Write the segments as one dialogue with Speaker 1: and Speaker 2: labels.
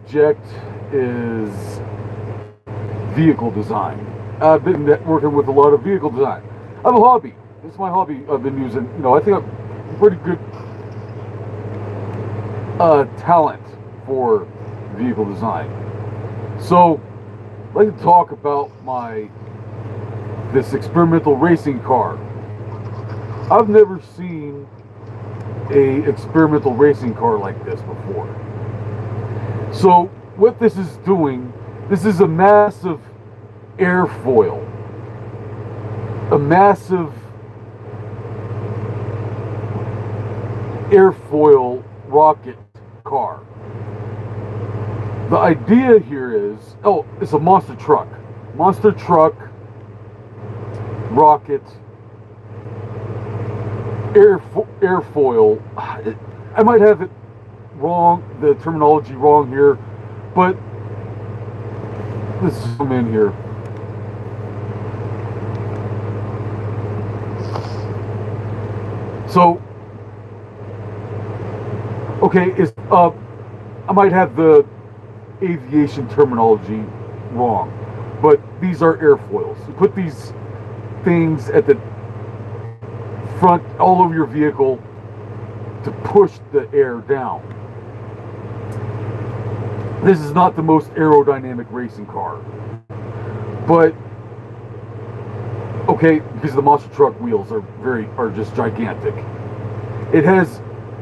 Speaker 1: subject is vehicle design. I've been working with a lot of vehicle design. I have a hobby. This is my hobby. I've been using. I think I'm pretty good talent for vehicle design. So, I'd like to talk about this experimental racing car. I've never seen a experimental racing car like this before. So, what this is doing, this is a massive airfoil, a massive airfoil rocket car. The idea here is, it's a monster truck. Monster truck, rocket, airfoil. I might have it wrong, the terminology wrong here, but let's zoom in here. So, okay, I might have the aviation terminology wrong, but these are airfoils. You put these things at the front all over your vehicle to push the air down. This is not the most aerodynamic racing car, but okay, because the monster truck wheels are just gigantic.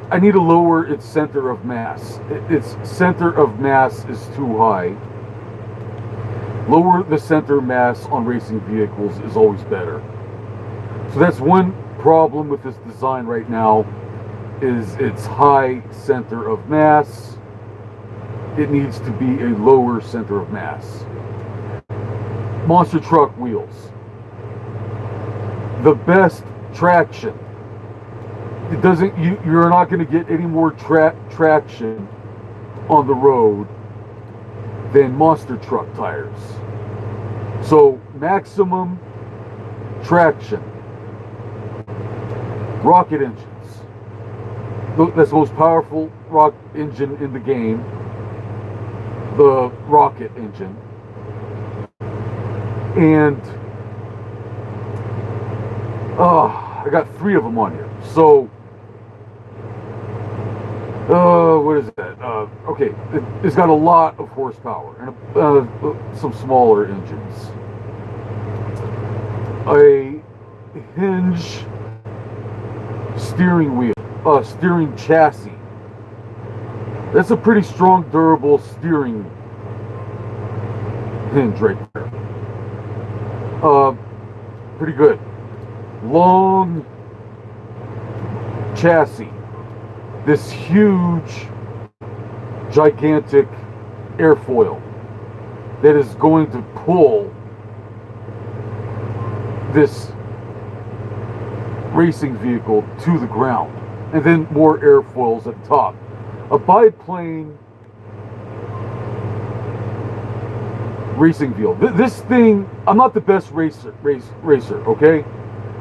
Speaker 1: I need to lower its center of mass. Its center of mass is too high. Lower the center mass on racing vehicles is always better. So that's one problem with this design right now, is its high center of mass. It needs to be a lower center of mass. Monster truck wheels. The best traction. You're not going to get any more traction on the road than monster truck tires. So maximum traction. Rocket engines. That's the most powerful rocket engine in the game. The rocket engine. And I got 3 of them on here. So what is that? Okay, it's got a lot of horsepower and some smaller engines. A hinge steering wheel, steering chassis. That's a pretty strong, durable steering hinge right there. Pretty good. Long chassis. This huge, gigantic airfoil that is going to pull this racing vehicle to the ground, and then more airfoils at the top. A biplane racing vehicle. This thing, I'm not the best racer, okay?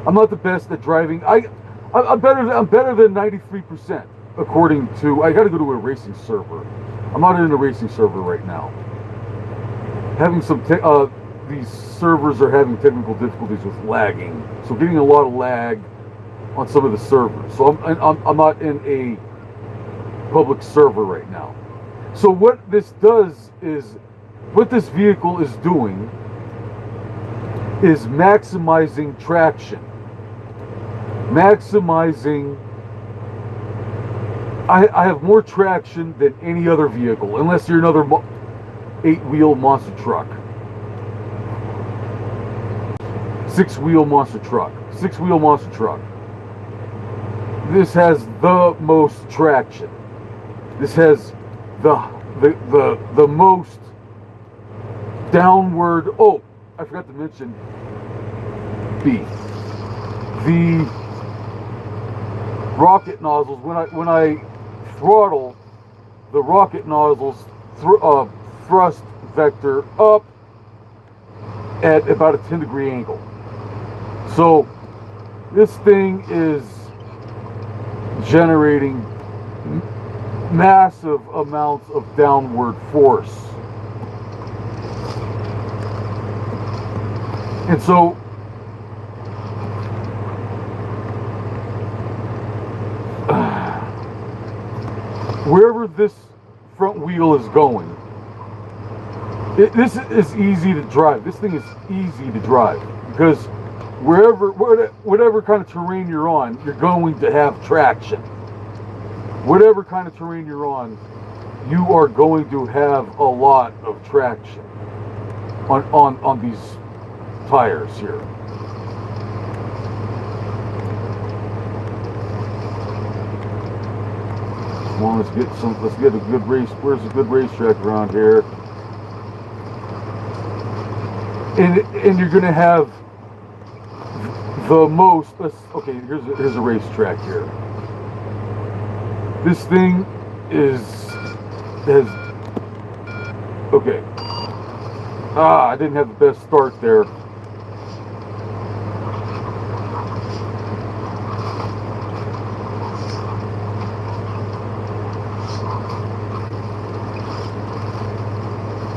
Speaker 1: I'm not the best at driving. I'm better than 93%, according to. I got to go to a racing server. I'm not in a racing server right now. Having these servers are having technical difficulties with lagging, so getting a lot of lag on some of the servers. So I'm not in a public server right now. So what this vehicle is doing is maximizing traction. Maximizing. I have more traction than any other vehicle, unless you're another 8-wheel monster truck. 6-wheel monster truck. 6-wheel monster truck. This has the most traction. This has the most downward. Oh, I forgot to mention B. The rocket nozzles. When I throttle, the rocket nozzles thrust vector up at about a 10-degree angle. So this thing is generating massive amounts of downward force. And so wherever this front wheel is going, this is easy to drive. This thing is easy to drive because whatever kind of terrain you're on, you're going to have traction. Whatever kind of terrain you're on, you are going to have a lot of traction on these tires here. Come on, let's get a good race. Where's a good racetrack around here? And you're gonna have the most. Okay, here's a racetrack here. This thing has okay. I didn't have the best start there.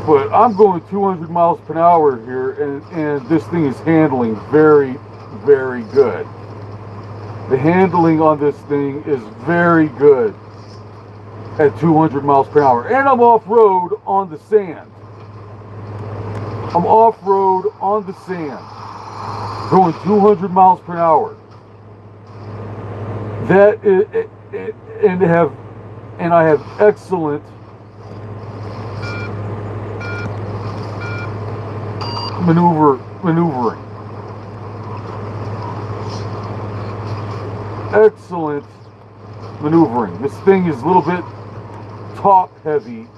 Speaker 1: But I'm going 200 miles per hour here, and this thing is handling very, very good. The handling on this thing is very good at 200 miles per hour. And I'm off-road on the sand. I'm off-road on the sand, going 200 miles per hour. That is, and I have excellent maneuvering. Excellent maneuvering. This thing is a little bit top heavy.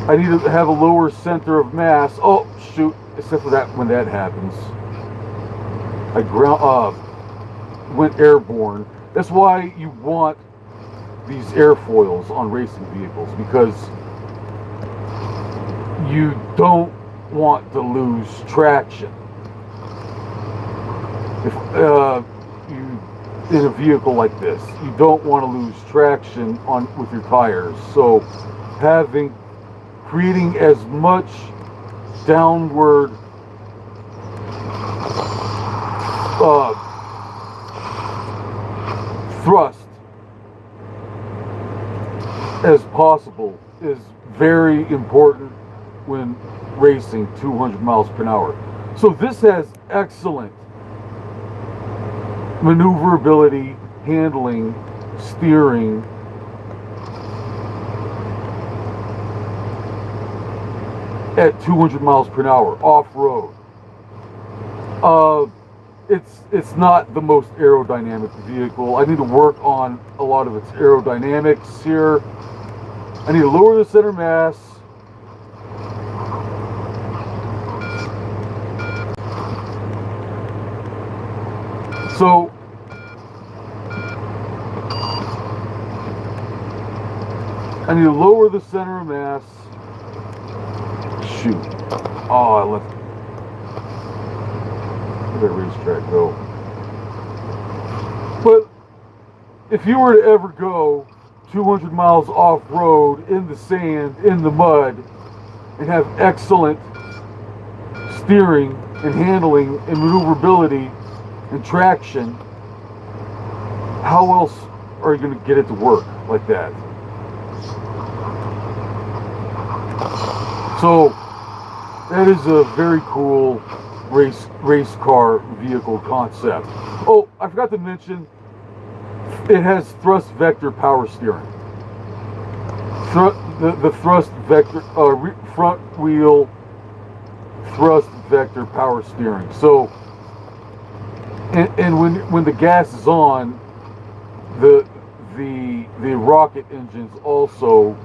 Speaker 1: I need to have a lower center of mass. Oh shoot! Except for that, when that happens, I went airborne. That's why you want these airfoils on racing vehicles, because you don't want to lose traction. If in a vehicle like this, you don't want to lose traction with your tires. So creating as much downward thrust as possible is very important when racing 200 miles per hour. So this has excellent maneuverability, handling, steering. At 200 miles per hour off-road. It's not the most aerodynamic vehicle. I need to work on a lot of its aerodynamics here. I need to lower the center mass. So I need to lower the center of mass. Shoot. Oh, I left. Where'd that racetrack go? But if you were to ever go 200 miles off-road in the sand, in the mud, and have excellent steering and handling and maneuverability and traction, how else are you going to get it to work like that? So that is a very cool race car vehicle concept. Oh, I forgot to mention, it has thrust vector power steering. The thrust vector, front wheel thrust vector power steering. So, and when the gas is on, the rocket engines also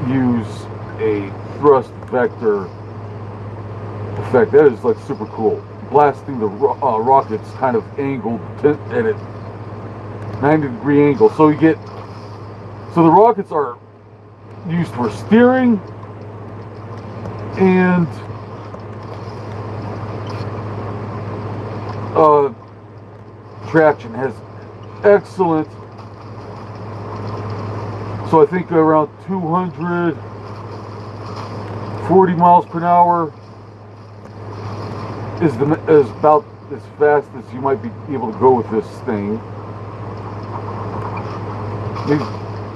Speaker 1: use a thrust vector effect. That is like super cool. Blasting the rockets kind of angled at a 90-degree angle. So the rockets are used for steering and traction. Has excellent So I think around 240 miles per hour is about as fast as you might be able to go with this thing.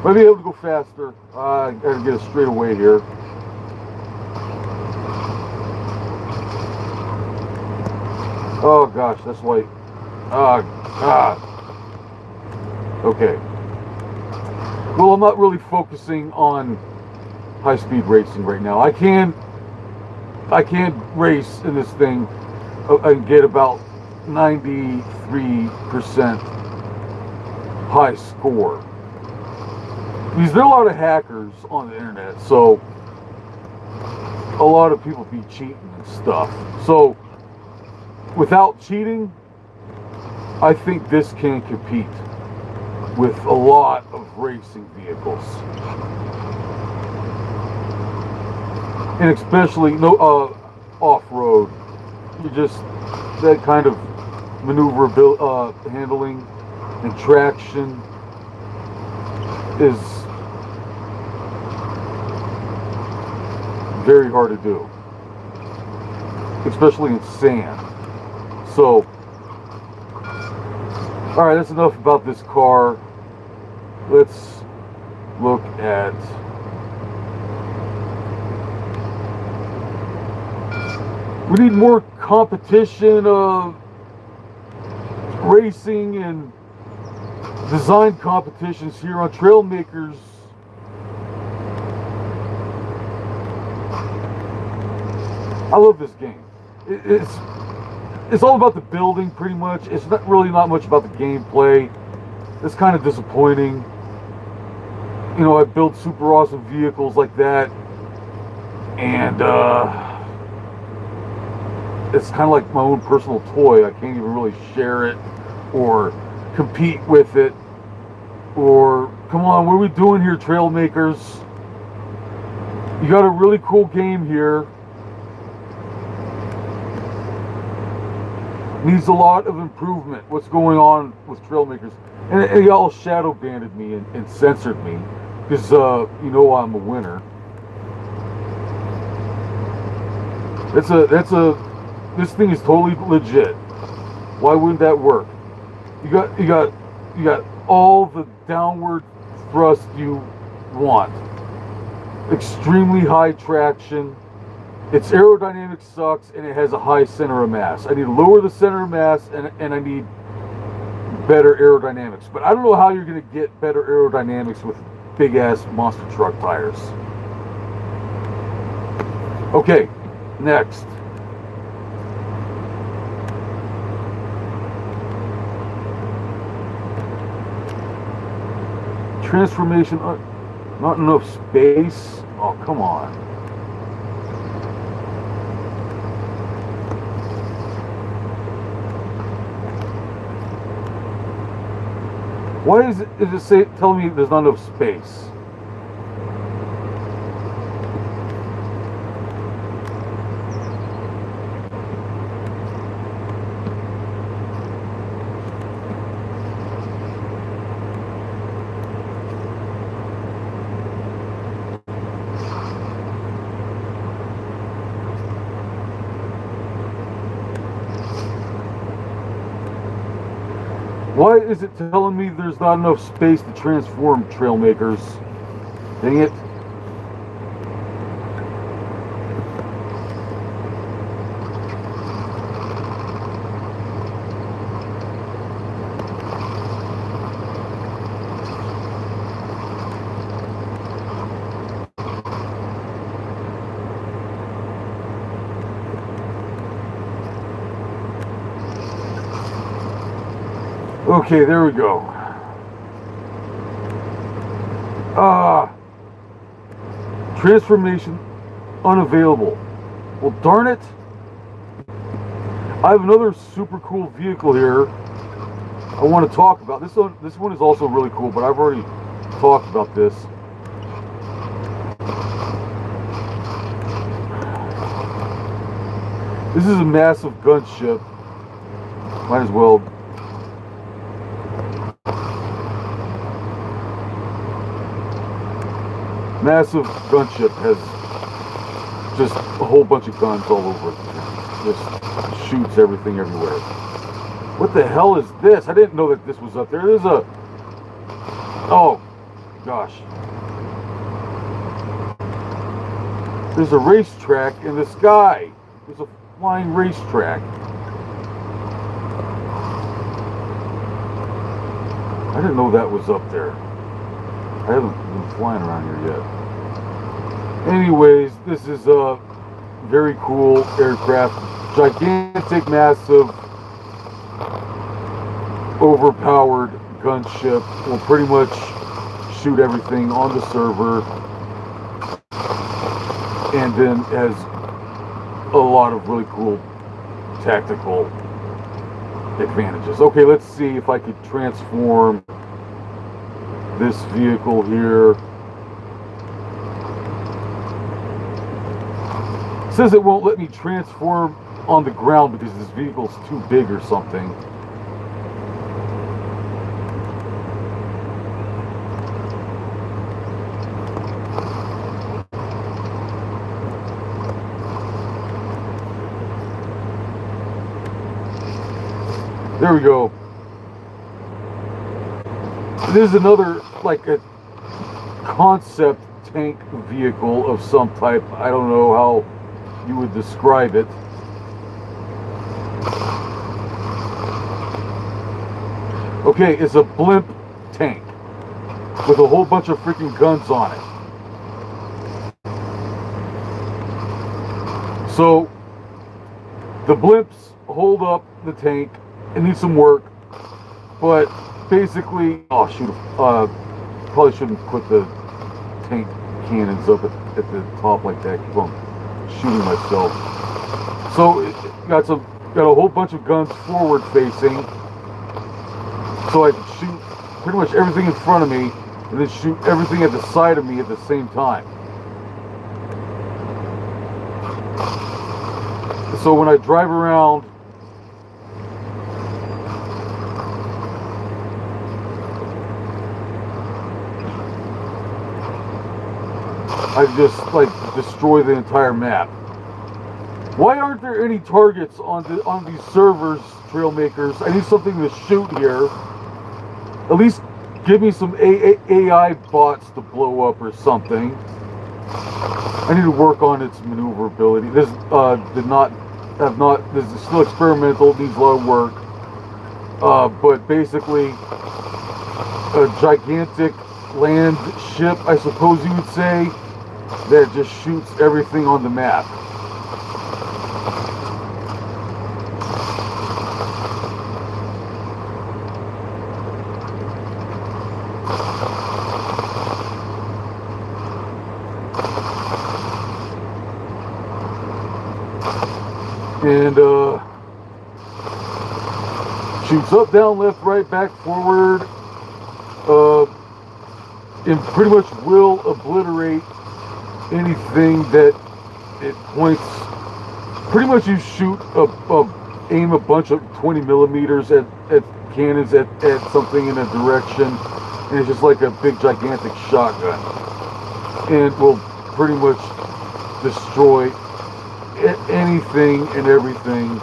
Speaker 1: Might be able to go faster. I gotta get a straight away here. Oh gosh, that's like, okay. Well, I'm not really focusing on high-speed racing right now. I can race in this thing and get about 93% high score. Because there are a lot of hackers on the internet, so a lot of people be cheating and stuff. So without cheating, I think this can compete with a lot of racing vehicles, and especially off-road. You just that kind of maneuverability, handling, and traction is very hard to do, especially in sand. So, all right, that's enough about this car. Let's look at we need more competition of racing and design competitions here on Trailmakers. I love this game. It's all about the building, pretty much. It's not much about the gameplay. It's kind of disappointing. You know, I built super awesome vehicles like that, and it's kind of like my own personal toy. I can't even really share it or compete with it. Or, come on, what are we doing here, Trailmakers? You got a really cool game here. Needs a lot of improvement. What's going on with Trailmakers? And y'all shadow banded me and censored me because you know I'm a winner. This thing is totally legit. Why wouldn't that work? You got all the downward thrust you want. Extremely high traction. Its aerodynamics sucks, and it has a high center of mass. I need to lower the center of mass, and I need better aerodynamics. But I don't know how you're going to get better aerodynamics with big-ass monster truck tires. Okay, next. Transformation, not enough space. Oh, come on. Why is it telling me there's not enough space? Why is it telling me there's not enough space to transform, Trailmakers? Dang it. Okay, there we go. Transformation unavailable. Well, darn it. I have another super cool vehicle here I want to talk about. This one is also really cool, but I've already talked about this. This is a massive gunship. Might as well. massive gunship has just a whole bunch of guns all over it. Just shoots everything everywhere. What the hell is this? I didn't know that this was up there. There's a... Oh, gosh. There's a racetrack in the sky. There's a flying racetrack. I didn't know that was up there. I haven't been flying around here yet. Anyways, this is a very cool aircraft. Gigantic, massive, overpowered gunship. Will pretty much shoot everything on the server. And then has a lot of really cool tactical advantages. Okay, let's see if I could transform this vehicle here. It says it won't let me transform on the ground because this vehicle's too big or something. There we go. This is another, like a concept tank vehicle of some type. I don't know how you would describe it. Okay, it's a blimp tank with a whole bunch of freaking guns on it. So the blimps hold up the tank. It needs some work, but basically, oh shoot, probably shouldn't put the tank cannons up at the top like that. Keep on shooting myself. So it got a whole bunch of guns forward facing, so I can shoot pretty much everything in front of me, and then shoot everything at the side of me at the same time. So when I drive around, I just like destroy the entire map. Why aren't there any targets on these servers, Trailmakers? I need something to shoot here. At least give me some AI bots to blow up or something. I need to work on its maneuverability. This this is still experimental, needs a lot of work. But basically, a gigantic land ship, I suppose you would say, that just shoots everything on the map. And shoots up, down, left, right, back, forward, and pretty much will obliterate anything that it points. Pretty much you shoot aim a bunch of 20 millimeters at cannons at something in a direction, and it's just like a big gigantic shotgun, and will pretty much destroy anything and everything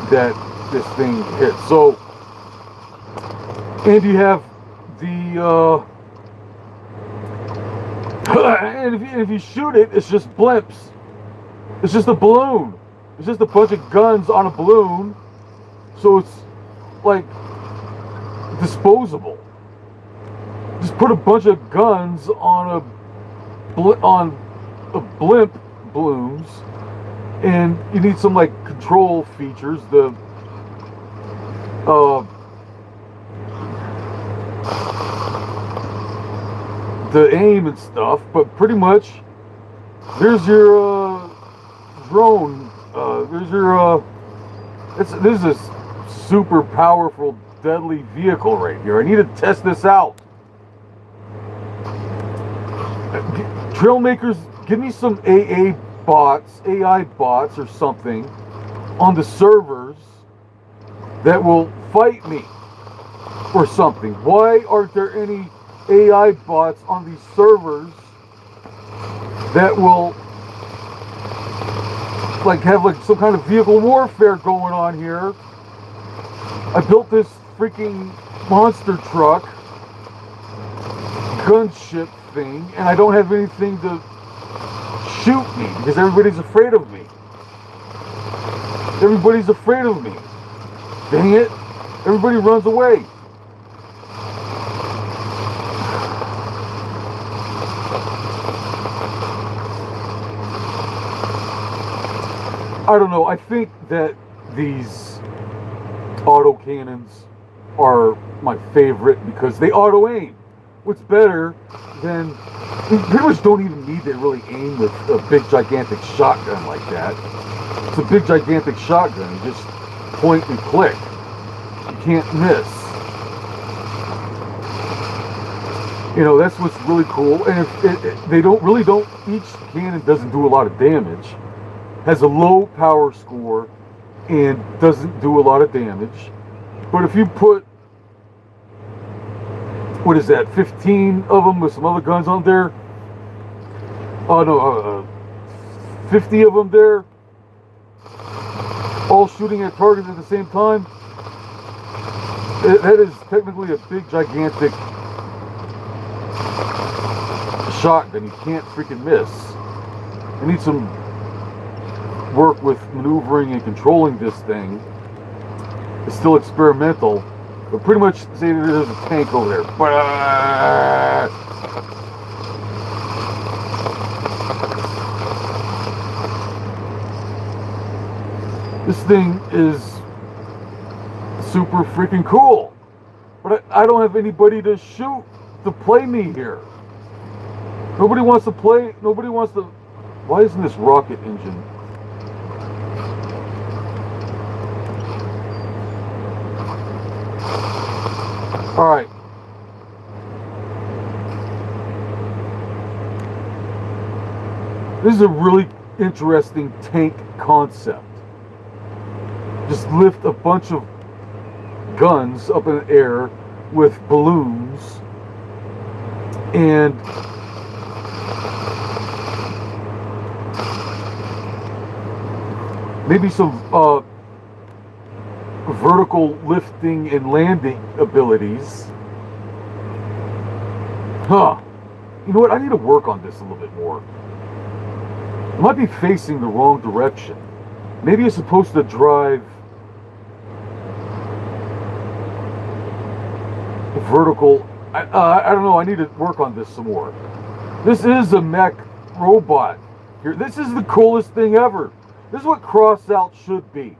Speaker 1: that this thing hits. So, and you have the and if you shoot it, it's just blimps. It's just a balloon. It's just a bunch of guns on a balloon. So it's like disposable. Just put a bunch of guns on a blimp balloons, and you need some like control features. The aim and stuff, but pretty much there's your drone. There's your this is a super powerful, deadly vehicle right here. I need to test this out. Trailmakers, give me some AI bots or something on the servers that will fight me or something. Why aren't there any AI bots on these servers that will like have like some kind of vehicle warfare going on here. I built this freaking monster truck gunship thing, and I don't have anything to shoot me because everybody's afraid of me. Everybody's afraid of me. Dang it. Everybody runs away. I don't know. I think that these auto cannons are my favorite because they auto aim. What's better than, you pretty much don't even need to really aim with a big gigantic shotgun like that. It's a big gigantic shotgun. You just point and click. You can't miss. You know, that's what's really cool. And if they don't, each cannon doesn't do a lot of damage. Has a low power score and doesn't do a lot of damage. But if you put, what is that, 15 of them with some other guns on there? Oh no, 50 of them there, all shooting at targets at the same time. That is technically a big, gigantic shotgun. You can't freaking miss. You need some work with maneuvering and controlling this thing. It's still experimental, but pretty much say there's a tank over there. This thing is super freaking cool, but I don't have anybody to shoot to play me here. Nobody wants to play. Nobody wants to. Why isn't this rocket engine? All right. This is a really interesting tank concept. Just lift a bunch of guns up in the air with balloons and maybe some vertical lifting and landing abilities. Huh. You know what? I need to work on this a little bit more. I might be facing the wrong direction. Maybe it's supposed to drive vertical. I don't know. I need to work on this some more. This is a mech robot here. This is the coolest thing ever. This is what cross-out should be.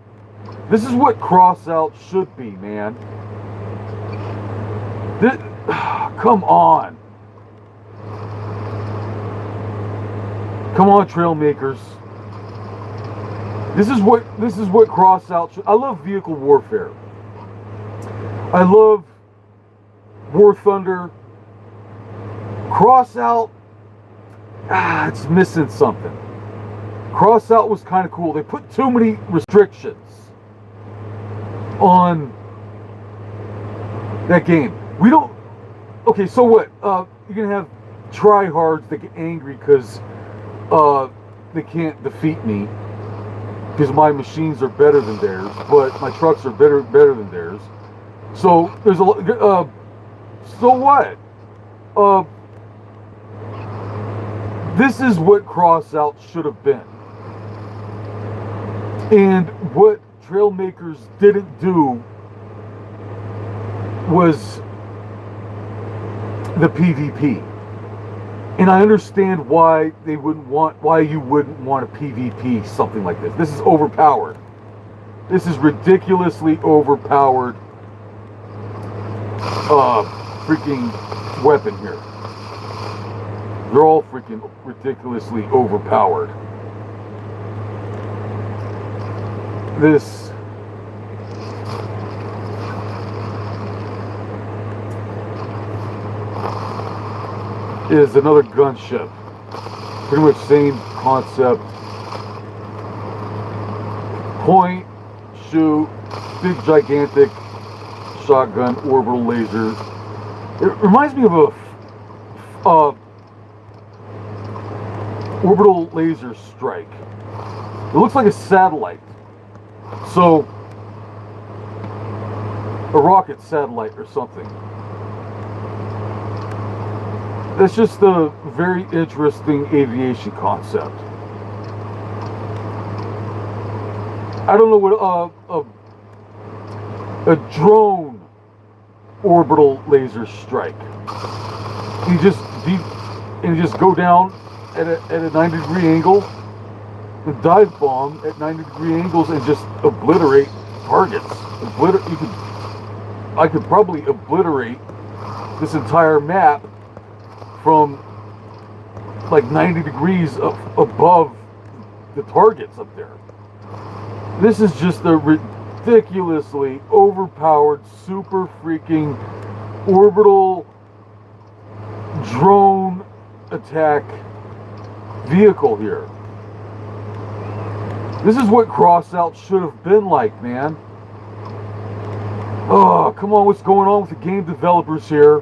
Speaker 1: This is what cross-out should be, man. This, come on. Come on, trail makers. This is what cross-out should. I love vehicle warfare. I love War Thunder. Cross-out, it's missing something. Cross-out was kind of cool. They put too many restrictions on that game. We don't. Okay, so what? You're gonna have tryhards that get angry because they can't defeat me because my machines are better than theirs, but my trucks are better than theirs. So there's a. So what? This is what cross-out should have been. And what Trailmakers didn't do was the PvP. And I understand why you wouldn't want a PvP something like this. This is overpowered. This is ridiculously overpowered freaking weapon here. They're all freaking ridiculously overpowered. This is another gunship. Pretty much same concept. Point, shoot, big gigantic shotgun, orbital laser. It reminds me of orbital laser strike. It looks like a satellite. So, a rocket satellite or something. That's just a very interesting aviation concept. I don't know what a drone orbital laser strike. You just go down at a 90-degree angle and dive bomb at 90-degree angles and just obliterate targets. I could probably obliterate this entire map from like 90 degrees above the targets up there. This is just a ridiculously overpowered, super freaking orbital drone attack vehicle here. This is what Crossout should have been like, man. Oh, come on, what's going on with the game developers here?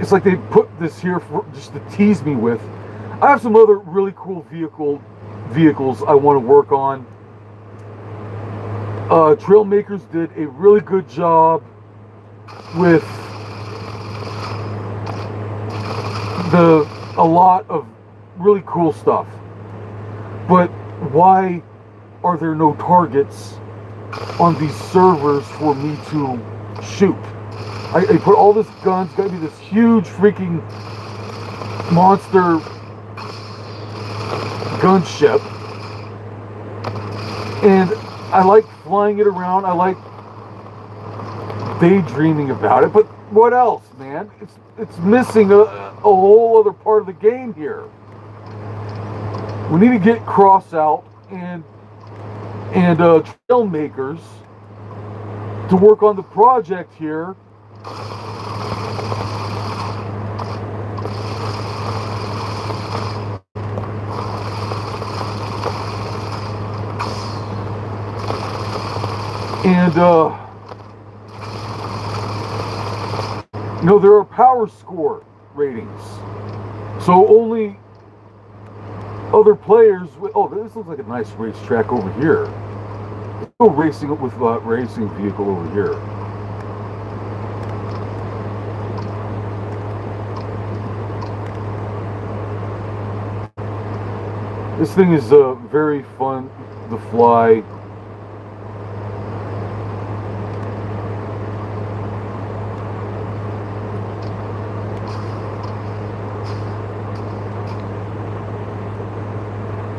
Speaker 1: It's like they put this here for just to tease me with. I have some other really cool vehicles I want to work on. Trailmakers did a really good job with a lot of really cool stuff. But why are there no targets on these servers for me to shoot? I put all this guns, got me this huge freaking monster gunship, and I like flying it around. I like daydreaming about it, but what else, man? It's missing a whole other part of the game here. We need to get Crossout and Trailmakers to work on the project here. And there are power score ratings, so only other players oh, this looks like a nice racetrack over here. Let's go racing with racing vehicle over here. This thing is very fun to fly.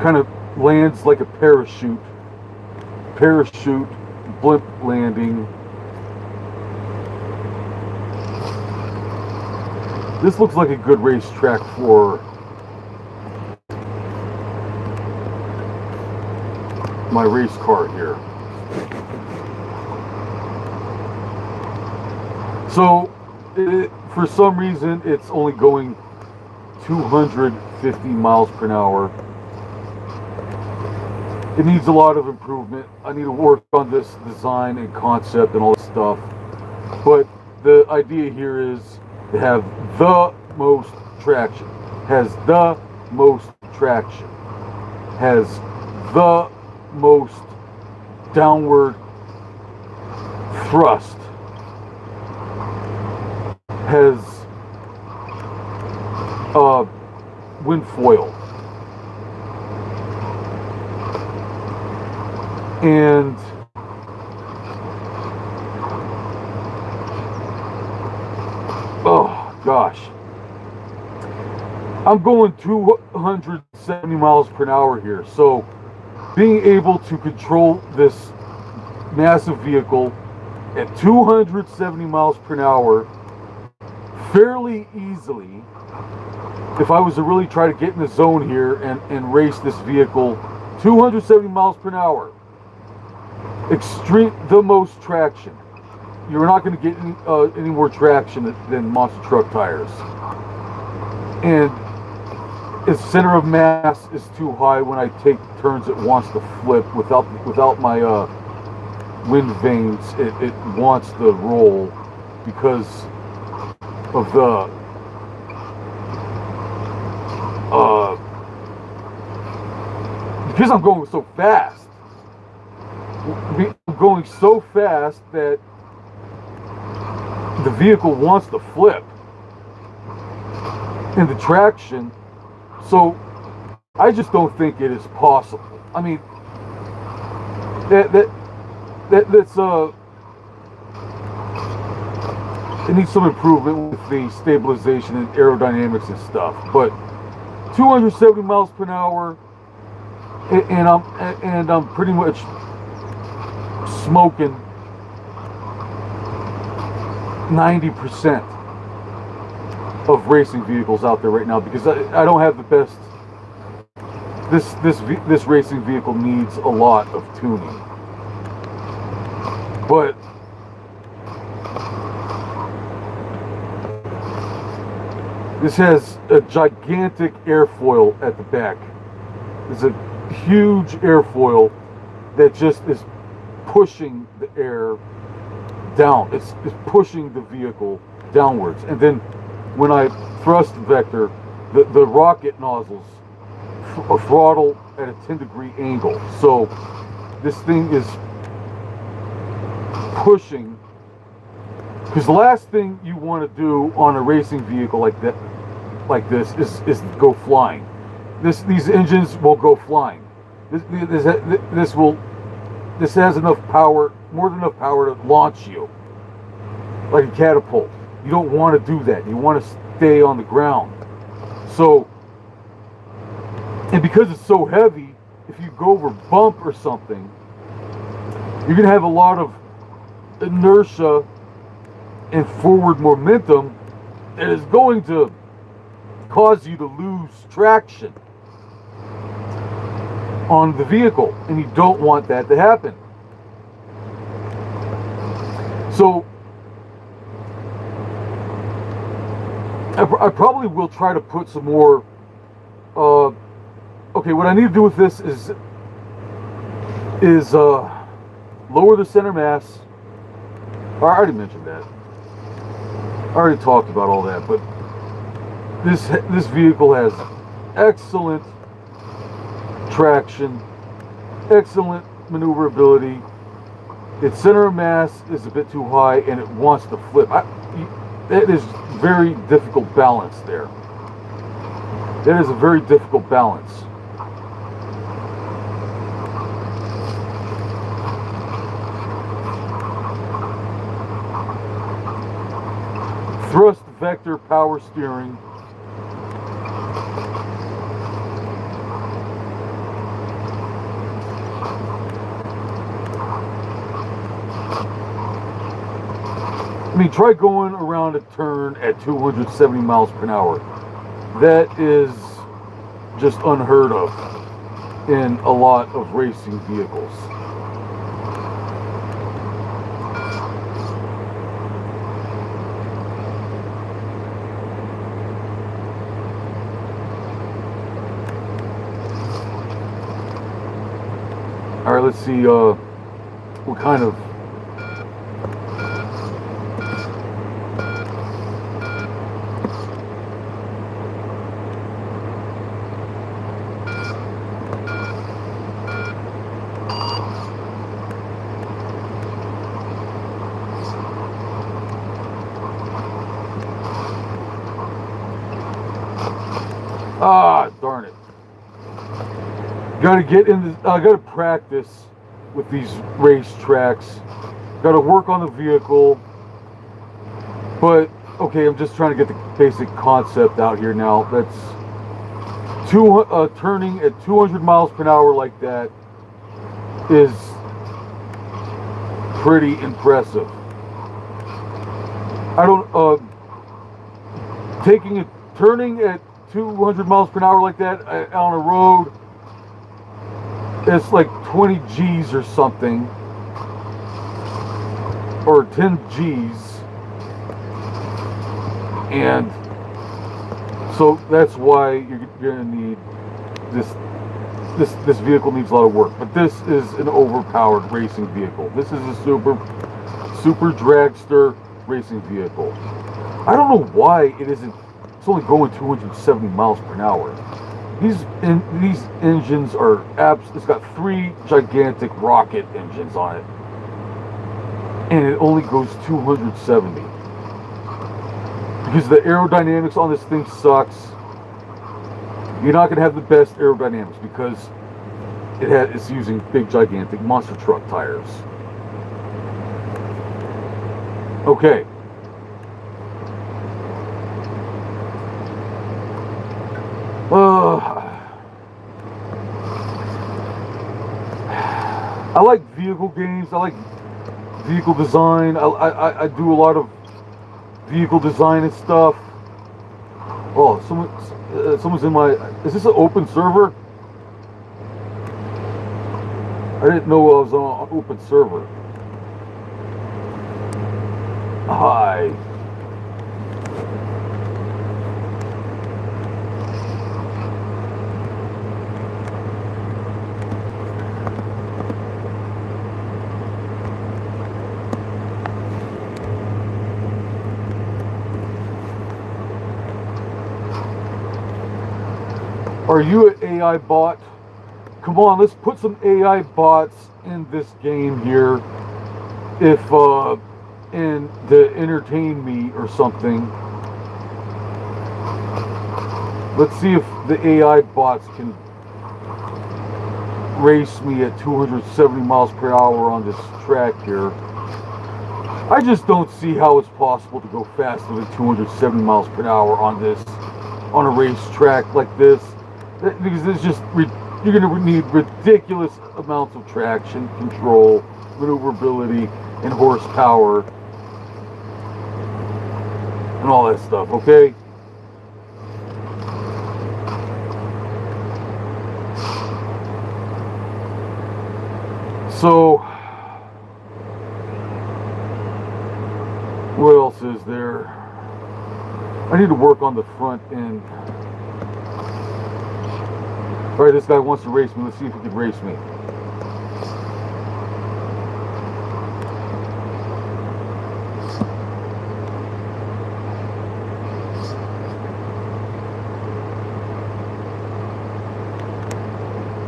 Speaker 1: Kind of lands like a parachute blimp landing. This looks like a good racetrack for my race car here. So for some reason it's only going 250 miles per hour. It needs a lot of improvement. I need to work on this design and concept and all this stuff. But the idea here is to have the most traction. Has the most traction. Has the most downward thrust. Has wind foil. And oh gosh, I'm going 270 miles per hour here, so being able to control this massive vehicle at 270 miles per hour fairly easily, if I was to really try to get in the zone here and race this vehicle 270 miles per hour, the most traction. You're not going to get any more traction than monster truck tires. And its center of mass is too high. When I take turns, it wants to flip without my wind vanes. It wants to roll because of because I'm going so fast. I'm going so fast that the vehicle wants to flip in the traction. So I just don't think it is possible. I mean, that's it needs some improvement with the stabilization and aerodynamics and stuff. But 270 miles per hour, and I'm pretty much smoking 90% of racing vehicles out there right now, because I don't have the best. This racing vehicle needs a lot of tuning, but this has a gigantic airfoil at the back. It's a huge airfoil that just is pushing the air down. It's pushing the vehicle downwards. And then when I thrust vector, the rocket nozzles throttle at a 10-degree angle. So this thing is pushing, because the last thing you want to do on a racing vehicle like this is go flying. These engines will go flying. This has enough power, more than enough power to launch you like a catapult. You don't want to do that. You want to stay on the ground. So, and because it's so heavy, if you go over a bump or something, you're going to have a lot of inertia and forward momentum that is going to cause you to lose traction on the vehicle, and you don't want that to happen. So I probably will try to put some more okay, what I need to do with this is lower the center mass. I already mentioned that. I already talked about all that, but this vehicle has excellent traction, excellent maneuverability. Its center of mass is a bit too high, and it wants to flip. It is very difficult balance there. That is a very difficult balance. Thrust vector power steering. I mean, try going around a turn at 270 miles per hour. That is just unheard of in a lot of racing vehicles. All right, let's see what kind of darn it. Gotta get in this, I gotta practice with these race tracks. Gotta work on the vehicle. But, okay, I'm just trying to get the basic concept out here now. That's turning at 200 miles per hour like that is pretty impressive. I don't, turning at 200 miles per hour like that on a road, it's like 20 G's or something, or 10 G's, and so that's why you're gonna need this vehicle needs a lot of work. But this is an overpowered racing vehicle. This is a super dragster racing vehicle. I don't know why it isn't. It's only going 270 miles per hour. These engines are it's got 3 gigantic rocket engines on it, and it only goes 270 because the aerodynamics on this thing sucks. You're not going to have the best aerodynamics because it's using big gigantic monster truck tires. Okay. I like vehicle games. I like vehicle design. I do a lot of vehicle design and stuff. Oh, someone's in my... Is this an open server? I didn't know I was on an open server. Hi. Are you an AI bot? Come on, let's put some AI bots in this game here. And to entertain me or something. Let's see if the AI bots can race me at 270 miles per hour on this track here. I just don't see how it's possible to go faster than 270 miles per hour on a racetrack like this. Because it's just, you're going to need ridiculous amounts of traction, control, maneuverability, and horsepower, and all that stuff, okay? So, what else is there? I need to work on the front end. Alright, this guy wants to race me. Let's see if he can race me.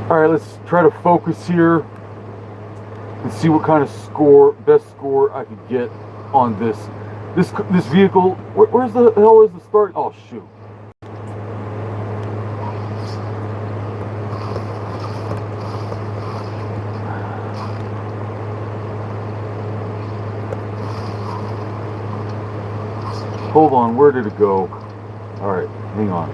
Speaker 1: Alright, let's try to focus here and see what kind of best score I could get on this vehicle. Where's the hell is the start? Oh, shoot. Hold on, where did it go? Alright, hang on.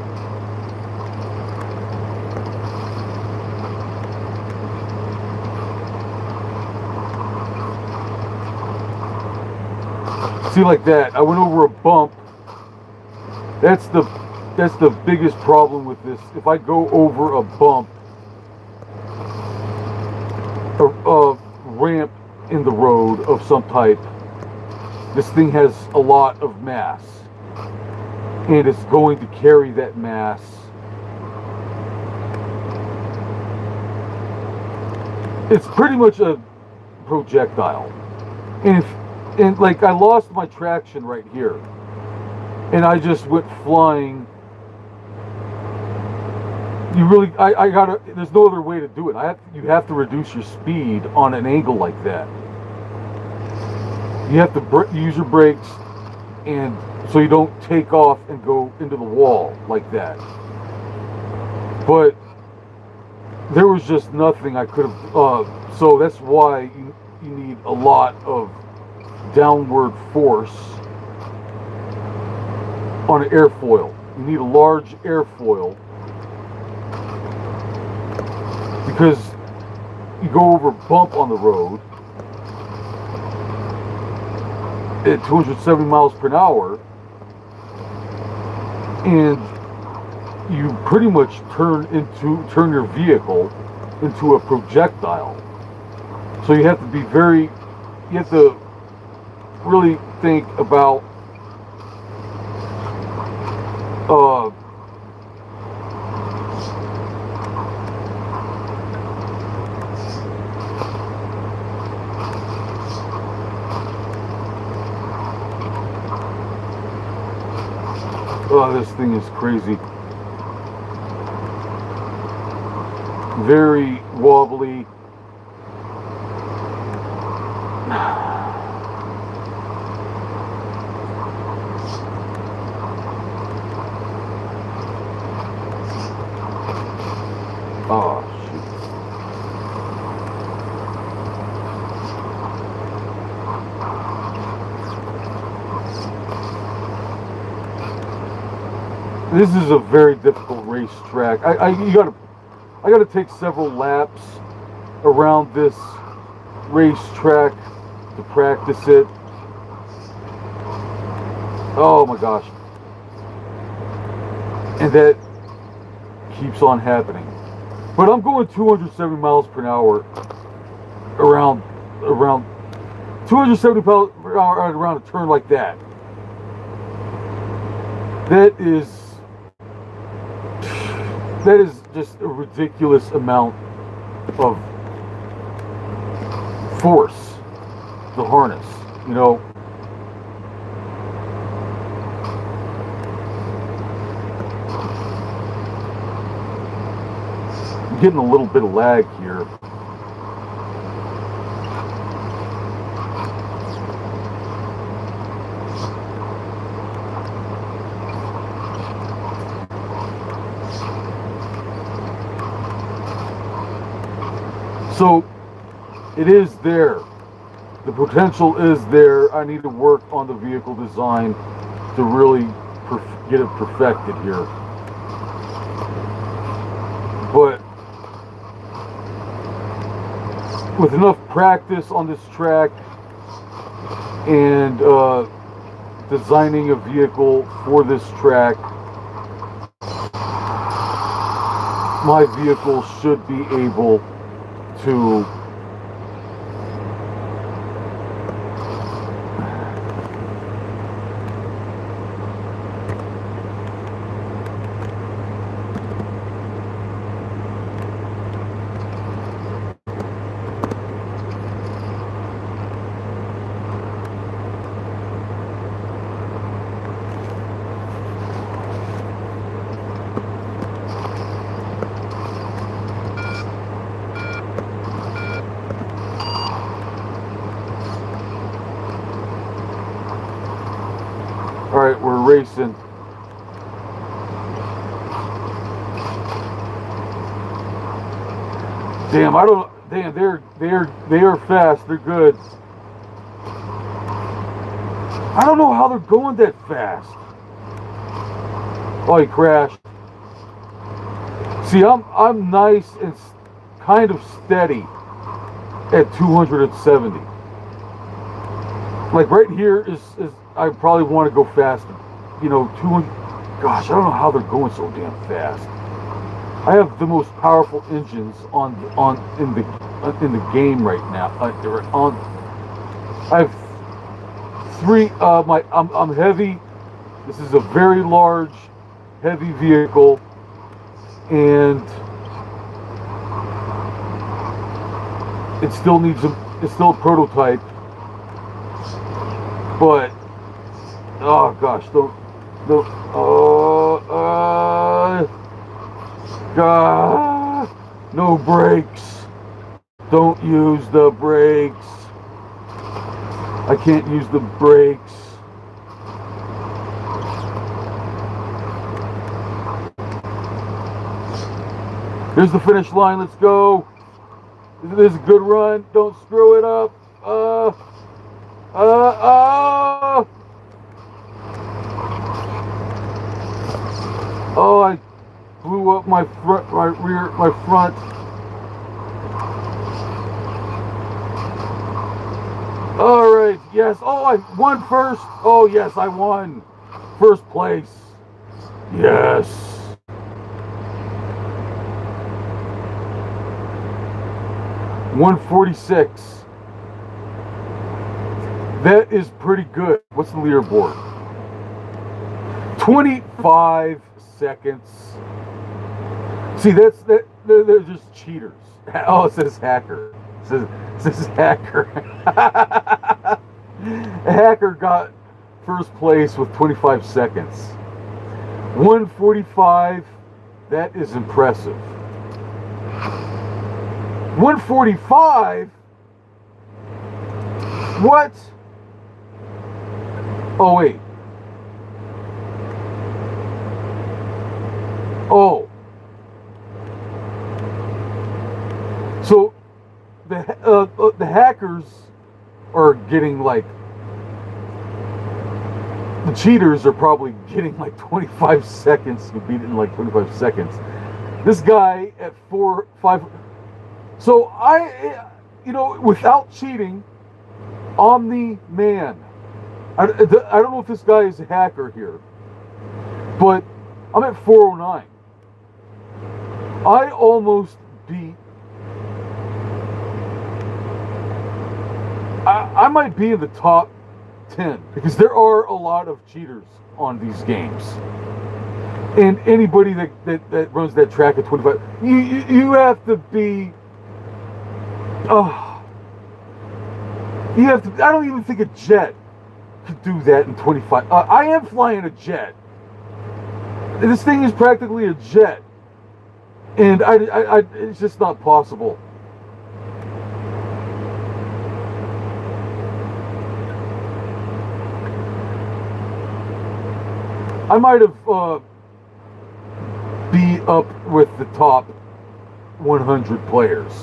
Speaker 1: See, like that, I went over a bump. That's the biggest problem with this. If I go over a bump, a ramp in the road of some type, this thing has a lot of mass, and it's going to carry that mass. It's pretty much a projectile, and like I lost my traction right here, and I just went flying. There's no other way to do it. You have to reduce your speed on an angle like that. You have to use your brakes, and so you don't take off and go into the wall like that. But there was just nothing I could have. So that's why you need a lot of downward force on an airfoil. You need a large airfoil because you go over a bump on the road at 270 miles per hour, and you pretty much turn your vehicle into a projectile. So you have to really think about oh, this thing is crazy. very wobbly. Oh, shoot. This is a very difficult racetrack. I gotta take several laps around this racetrack to practice it. Oh my gosh. And that keeps on happening. But I'm going 270 miles per hour around 270 miles per hour around a turn like that. That is just a ridiculous amount of force, the harness, you know. I'm getting a little bit of lag here. So it is there. The potential is there. I need to work on the vehicle design to really get it perfected here. But with enough practice on this track and designing a vehicle for this track, my vehicle should be able to Alright, we're racing. Damn, they are fast, they're good. I don't know how they're going that fast. Oh, he crashed. See, I'm nice and kind of steady at 270. Like right here is I probably want to go faster. You know, 200. Gosh, I don't know how they're going so damn fast. I have the most powerful engines in the game right now. I have three. I'm heavy. This is a very large, heavy vehicle, and it still needs it's still a prototype. But oh gosh, don't no brakes. Don't use the brakes. I can't use the brakes. Here's the finish line. Let's go. This is a good run. Don't screw it up. Oh, I blew up my front. All right, yes. Oh, I won first. Oh, yes, I won first place. Yes. $146. That is pretty good. What's the leaderboard? 25 seconds. See, they're just cheaters. Oh, it says hacker. It says hacker. A hacker got first place with 25 seconds. 145. That is impressive. 145? What? Oh, wait. Oh. So the hackers are getting like, the cheaters are probably getting like 25 seconds to beat it in like 25 seconds. This guy at 5. So without cheating, Omni Man. I don't know if this guy is a hacker here, but I'm at 409. I almost beat. I might be in the top 10 because there are a lot of cheaters on these games. And anybody that runs that track at 25, you have to be. You have to. I don't even think a jet could do that in 25. I am flying a jet. This thing is practically a jet, and it's just not possible. I might have be up with the top 100 players.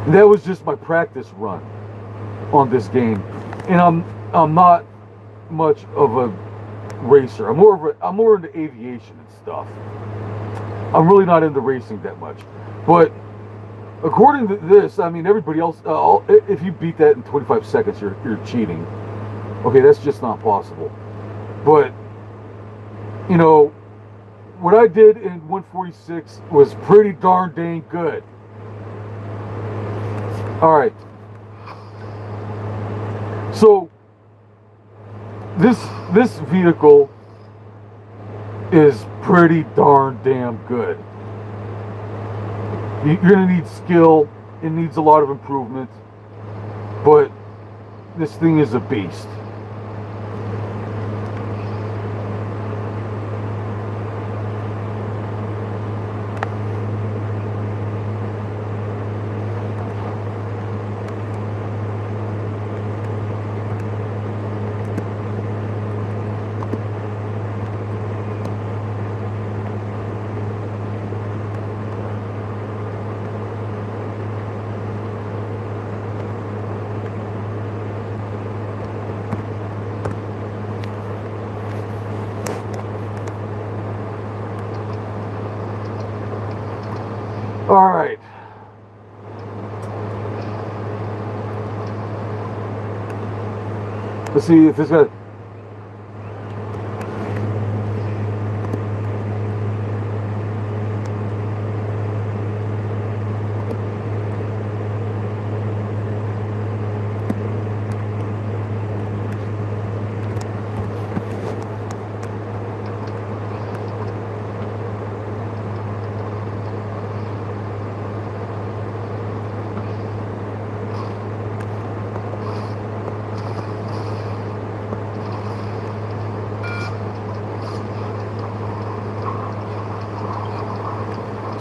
Speaker 1: That was just my practice run on this game, and I'm not much of a racer. I'm more into aviation and stuff. I'm really not into racing that much. But according to this, I mean, everybody else, if you beat that in 25 seconds, you're cheating. Okay, that's just not possible. But what I did in 146 was pretty darn dang good. All right. So this vehicle is pretty darn damn good. You're gonna need skill. It needs a lot of improvement, but this thing is a beast. All right. Let's see if this guy.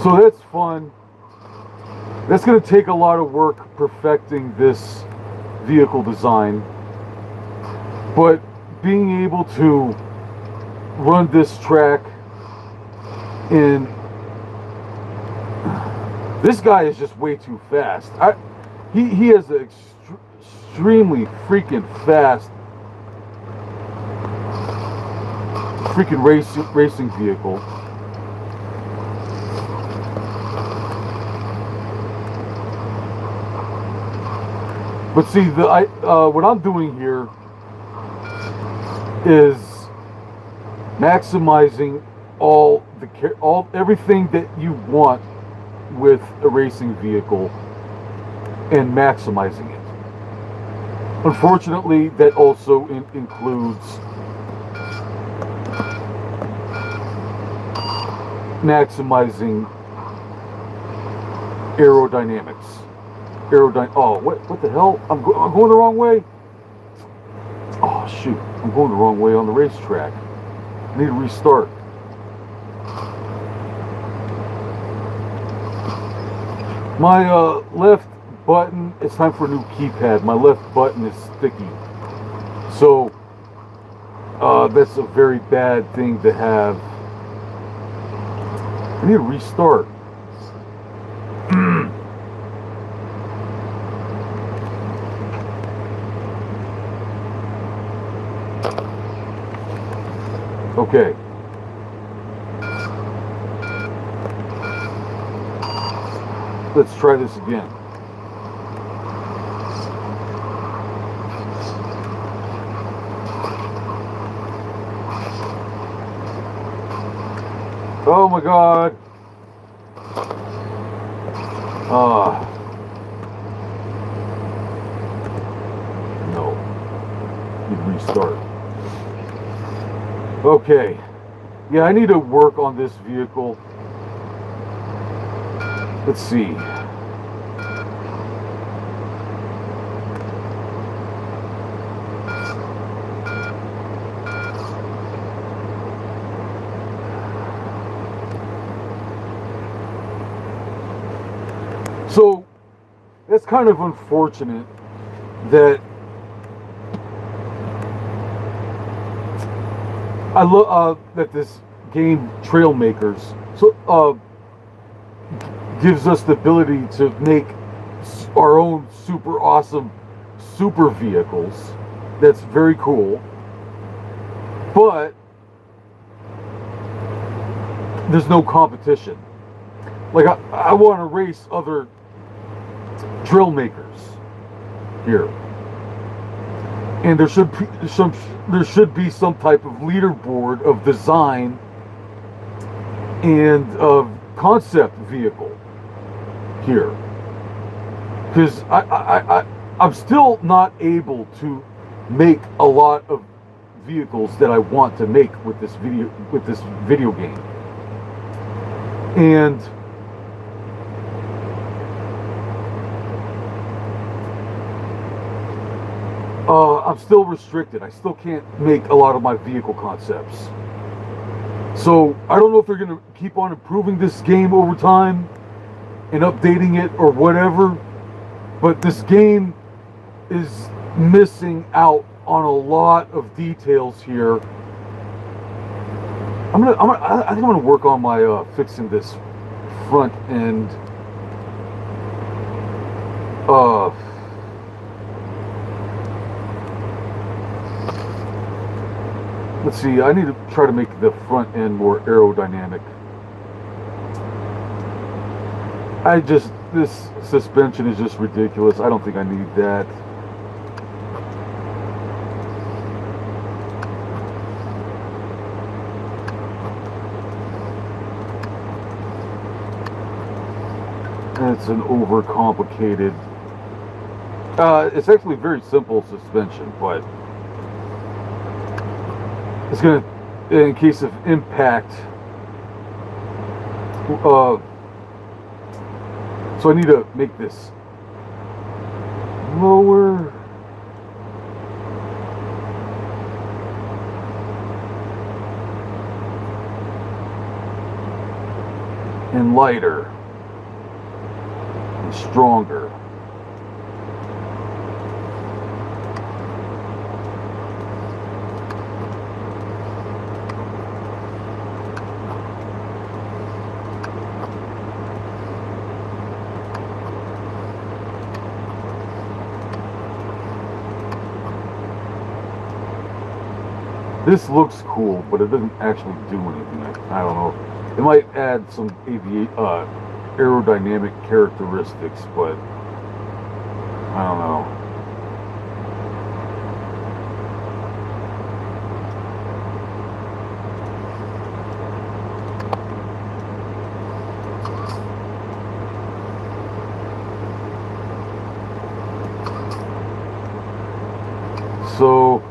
Speaker 1: So that's fun. That's going to take a lot of work perfecting this vehicle design. But being able to run this track in... This guy is just way too fast. He has an extremely freaking fast freaking racing vehicle. But see, what I'm doing here is maximizing everything that you want with a racing vehicle and maximizing it. Unfortunately, that also includes maximizing aerodynamics. Oh, what the hell? I'm going the wrong way. Oh shoot! I'm going the wrong way on the racetrack. I need to restart. My left button, it's time for a new keypad. My left button is sticky. So that's a very bad thing to have. I need to restart. Okay. Let's try this again. Oh my god. No. Need to restart. Okay. Yeah, I need to work on this vehicle. Let's see. So, that's kind of unfortunate that I love that this game Trailmakers gives us the ability to make our own super awesome super vehicles. That's very cool. But there's no competition. Like I want to race other drill makers here, and there should be some type of leaderboard of design and of concept vehicle here, because I'm still not able to make a lot of vehicles that I want to make with this video game, and I'm still restricted. I still can't make a lot of my vehicle concepts. So I don't know if they're going to keep on improving this game over time and updating it or whatever, but this game is missing out on a lot of details here. I think I'm gonna work on my fixing this front end. Let's see. I need to try to make the front end more aerodynamic. This suspension is just ridiculous. I don't think I need that. It's an overcomplicated. It's actually very simple suspension, but it's gonna, in case of impact. So I need to make this lower. And lighter. And stronger. This looks cool, but it doesn't actually do anything. I don't know. It might add some aerodynamic characteristics, but I don't know. So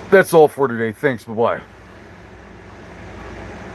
Speaker 1: That's all for today. Thanks. Bye-bye.